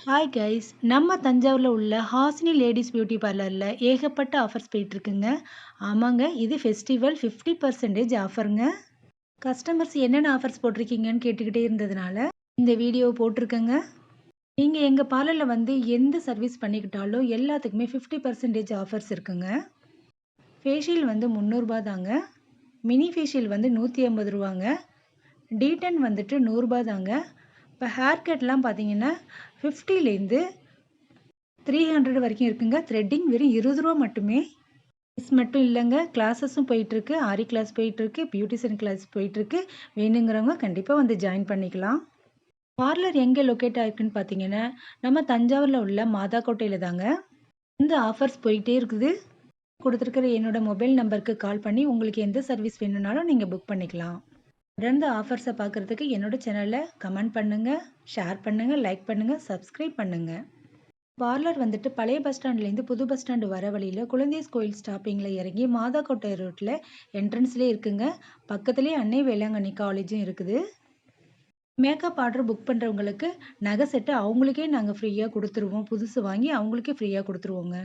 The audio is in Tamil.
Hi guys! நம்ம தஞ்சாவூர்ல உள்ள ஹாசினி லேடீஸ் பியூட்டி பார்லர்ல ஏகப்பட்ட ஆஃபர்ஸ் போயிட்டுருக்குங்க. ஆமாங்க, இது ஃபெஸ்டிவல் 50% ஆஃபருங்க. கஸ்டமர்ஸ் என்னென்ன ஆஃபர்ஸ் போட்டிருக்கீங்கன்னு கேட்டுக்கிட்டே இருந்ததுனால, இந்த வீடியோ போட்டிருக்கேங்க. நீங்க எங்க பார்லர்ல வந்து எந்த சர்வீஸ் பண்ணிக்கிட்டாலும் எல்லாத்துக்குமே 50% ஆஃபர்ஸ் இருக்குங்க. ஃபேஷியல் வந்து ரூ. 300 தாங்க. மினி ஃபேஷியல் வந்து ரூ. 150ங்க. டீடன் வந்துட்டு ரூ. 100 தாங்க. இப்போ ஹேர் கட்லாம் பார்த்தீங்கன்னா 50லேருந்து 300 வரைக்கும் இருக்குங்க. த்ரெட்டிங் வெறும் ரூ. 20 மட்டுமே. மிஸ் மட்டும் இல்லைங்க, கிளாஸஸும் போயிட்டுருக்கு. ஆரி கிளாஸ் போயிட்டுருக்கு, பியூட்டிஷியன் கிளாஸ் போயிட்டுருக்கு. வேணுங்கிறவங்க கண்டிப்பாக வந்து ஜாயின் பண்ணிக்கலாம். பார்லர் எங்கே லொக்கேட் ஆகிருக்குன்னு பார்த்தீங்கன்னா, நம்ம தஞ்சாவூரில் உள்ள மாதாக்கோட்டையில் தாங்க. இந்த ஆஃபர்ஸ் போயிட்டே இருக்குது. கொடுத்துருக்கிற என்னோட மொபைல் நம்பருக்கு கால் பண்ணி உங்களுக்கு எந்த சர்வீஸ் வேணும்னாலும் நீங்கள் புக் பண்ணிக்கலாம். தொடர்ந்து ஆஃபர்ஸை பார்க்குறதுக்கு என்னோட சேனலை கமெண்ட் பண்ணுங்கள், ஷேர் பண்ணுங்கள், லைக் பண்ணுங்கள், சப்ஸ்கிரைப் பண்ணுங்கள். பார்லர் வந்துட்டு பழைய பஸ் ஸ்டாண்ட்லேருந்து புது பஸ் ஸ்டாண்டு வர வழியில் குழந்தைஸ் கோயில் ஸ்டாப்பிங்கில் இறங்கி மாதாக்கோட்டை ரோட்டில் என்ட்ரன்ஸ்லேயே இருக்குங்க. பக்கத்துலேயே அன்னை வேளாங்கண்ணி காலேஜும் இருக்குது. மேக்கப் ஆர்டர் புக் பண்ணுறவங்களுக்கு நகை செட்டு அவங்களுக்கே நாங்கள் ஃப்ரீயாக கொடுத்துருவோம். புதுசு வாங்கி அவங்களுக்கே ஃப்ரீயாக கொடுத்துருவோங்க.